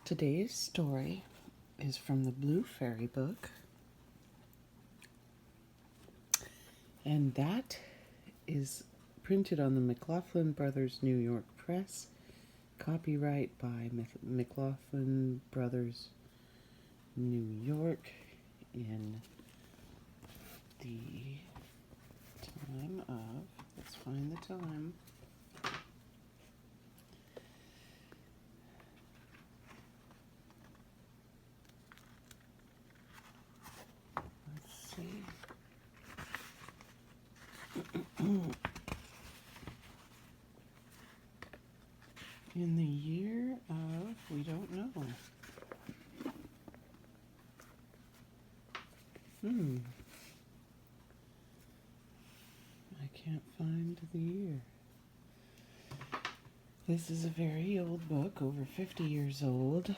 Today's story is from the Blue Fairy book, and that is printed on the McLaughlin Brothers New York Press, copyright by McLaughlin Brothers New York in the time of, let's find the time, let's see, in the year of, we don't know. I can't find the year. This is a very old book, over 50 years old.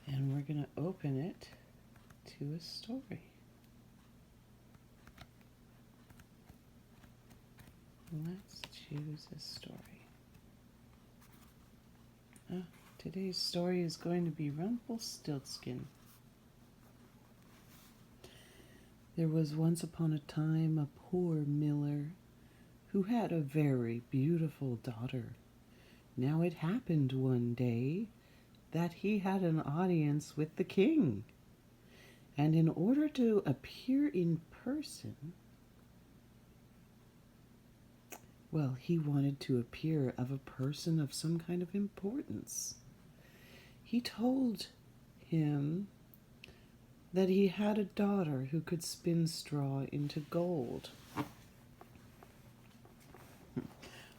And we're going to open it to a story. Let's choose a story. Today's story is going to be Rumplestiltskin. There was once upon a time a poor miller who had a very beautiful daughter. Now it happened one day that he had an audience with the king. And in order to appear in person, well, he wanted to appear of a person of some kind of importance. He told him that he had a daughter who could spin straw into gold.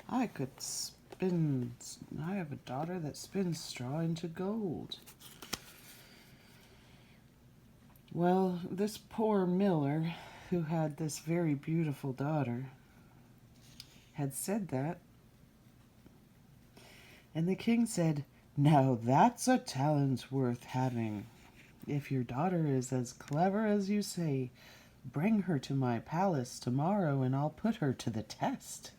I have a daughter that spins straw into gold. Well, this poor miller, who had this very beautiful daughter, had said that. And the king said, "Now that's a talent worth having. If your daughter is as clever as you say, bring her to my palace tomorrow and I'll put her to the test."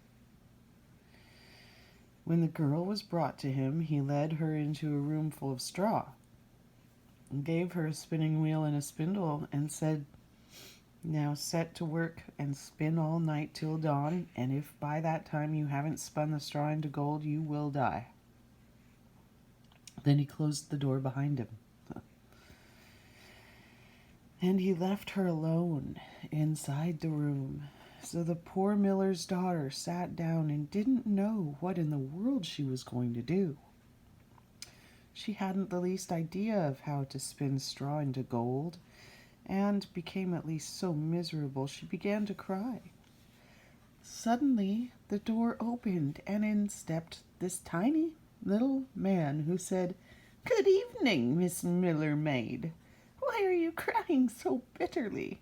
When the girl was brought to him, he led her into a room full of straw, and gave her a spinning wheel and a spindle, and said, "Now set to work and spin all night till dawn, and if by that time you haven't spun the straw into gold, you will die." Then he closed the door behind him. And he left her alone inside the room. So the poor miller's daughter sat down and didn't know what in the world she was going to do. She hadn't the least idea of how to spin straw into gold, and became at least so miserable she began to cry. Suddenly the door opened, and in stepped this tiny little man who said, "Good evening, Miss Miller Maid. Why are you crying so bitterly?"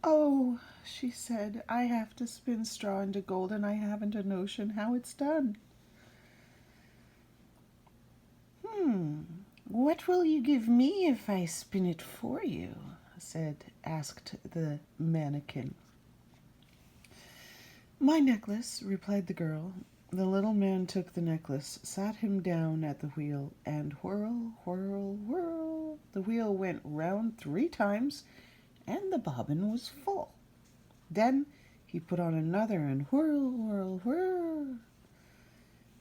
"Oh," she said, "I have to spin straw into gold, and I haven't a notion how it's done." "What will you give me if I spin it for you?" asked the mannequin. "My necklace," replied the girl. The little man took the necklace, sat him down at the wheel, and whirl, whirl, whirl, the wheel went round 3 times, and the bobbin was full. Then he put on another, and whirl, whirl, whirl,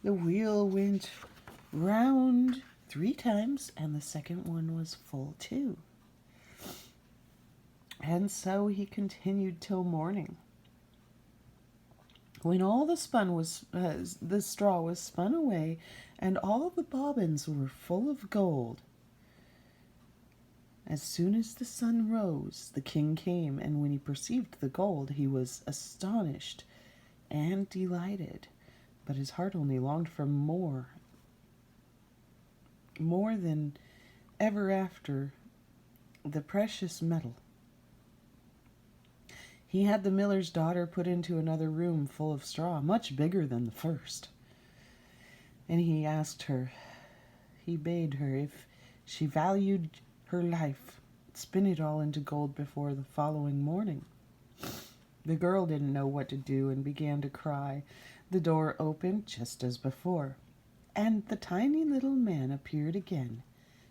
the wheel went round 3 times, and the second one was full too. And so he continued till morning. When all the straw was spun away, and all the bobbins were full of gold, as soon as the sun rose, the king came, and when he perceived the gold, he was astonished and delighted, but his heart only longed for more than ever after the precious metal. He had the miller's daughter put into another room full of straw, much bigger than the first. And he bade her, if she valued her life, spin it all into gold before the following morning. The girl didn't know what to do and began to cry. The door opened just as before, and the tiny little man appeared again.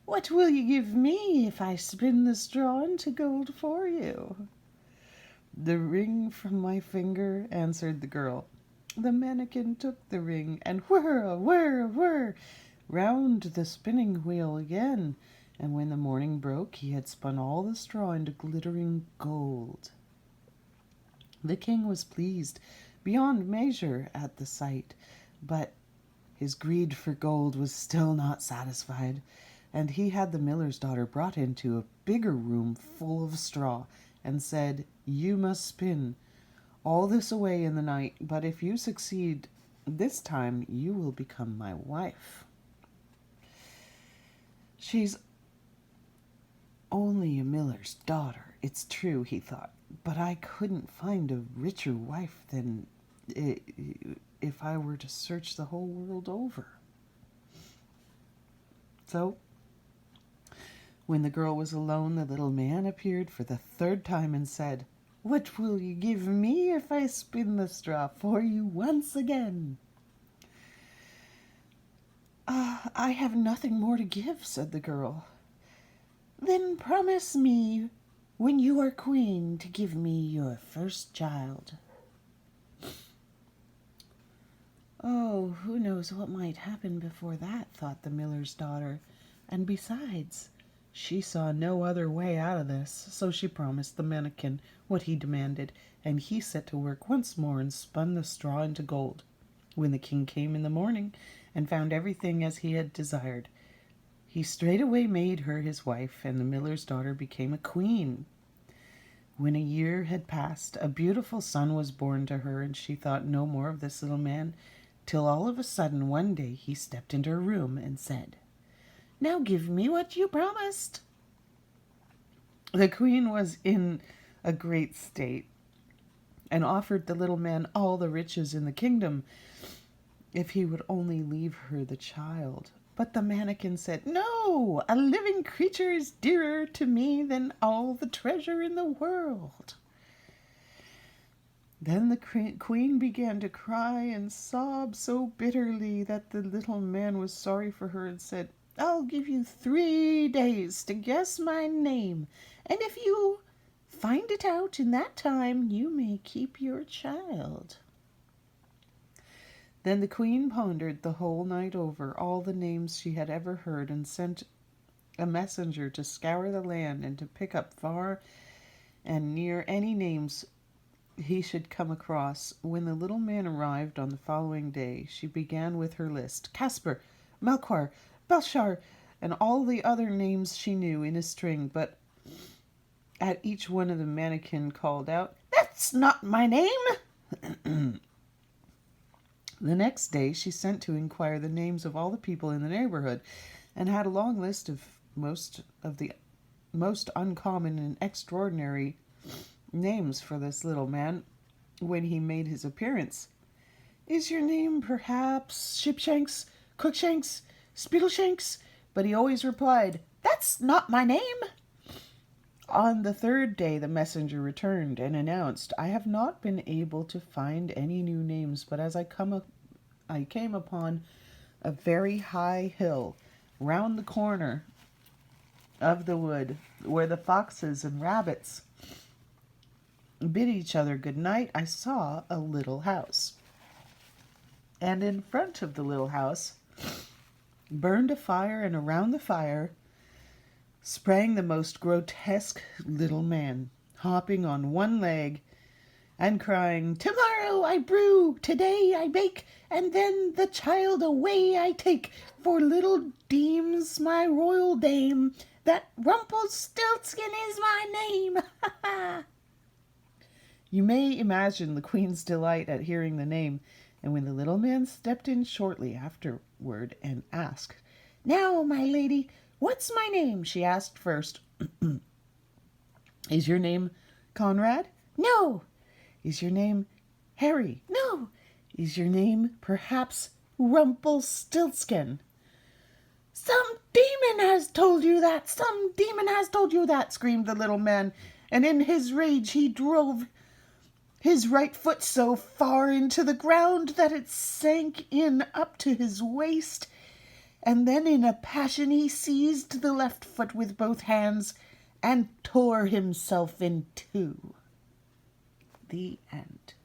"What will you give me if I spin the straw into gold for you?" "The ring from my finger," answered the girl. The mannequin took the ring and whir, whir, whir, round the spinning wheel again, and when the morning broke he had spun all the straw into glittering gold. The king was pleased beyond measure at the sight, but his greed for gold was still not satisfied, and he had the miller's daughter brought into a bigger room full of straw, and said, "You must spin all this away in the night, but if you succeed this time, you will become my wife." "She's only a miller's daughter, it's true," he thought, "but I couldn't find a richer wife than if I were to search the whole world over." So, when the girl was alone, the little man appeared for the third time and said, "What will you give me if I spin the straw for you once again?" "I have nothing more to give," said the girl. "Then promise me, when you are queen, to give me your first child." "Oh, who knows what might happen before that," thought the miller's daughter. And besides, she saw no other way out of this, so she promised the mannequin what he demanded, and he set to work once more and spun the straw into gold. When the king came in the morning and found everything as he had desired, he straightway made her his wife, and the miller's daughter became a queen. When a year had passed, a beautiful son was born to her, and she thought no more of this little man, till all of a sudden one day he stepped into her room and said, "Now give me what you promised." The queen was in a great state, and offered the little man all the riches in the kingdom if he would only leave her the child. But the mannequin said, "No, a living creature is dearer to me than all the treasure in the world." Then the queen began to cry and sob so bitterly that the little man was sorry for her and said, "I'll give you 3 days to guess my name, and if you find it out in that time, you may keep your child." Then the queen pondered the whole night over all the names she had ever heard, and sent a messenger to scour the land and to pick up far and near any names he should come across. When the little man arrived on the following day, she began with her list: Casper, Melchior, Belshazzar, and all the other names she knew in a string, but at each one of the mannequin called out, "That's not my name." The next day she sent to inquire the names of all the people in the neighborhood, and had a long list of the most uncommon and extraordinary names for this little man. When he made his appearance, "Is your name perhaps Shipshanks, Cookshanks, Spittleshanks?" But he always replied, "That's not my name." On the third day the messenger returned and announced, "I have not been able to find any new names, but as I came upon a very high hill round the corner of the wood where the foxes and rabbits bid each other good night, I saw a little house. And in front of the little house burned a fire, and around the fire sprang the most grotesque little man, hopping on one leg and crying, 'Tomorrow I brew, today I bake, and then the child away I take, for little deems my royal dame that Rumplestiltskin is my name.'" Ha ha! You may imagine the queen's delight at hearing the name, and when the little man stepped in shortly afterward and asked, "Now, my lady, what's my name?" she asked first, "Is your name Conrad?" "No." "Is your name Harry?" "No." "Is your name perhaps Rumplestiltskin?" "Some demon has told you that! Some demon has told you that!" screamed the little man, and in his rage he drove his right foot so far into the ground that it sank in up to his waist, and then in a passion he seized the left foot with both hands and tore himself in two. The end.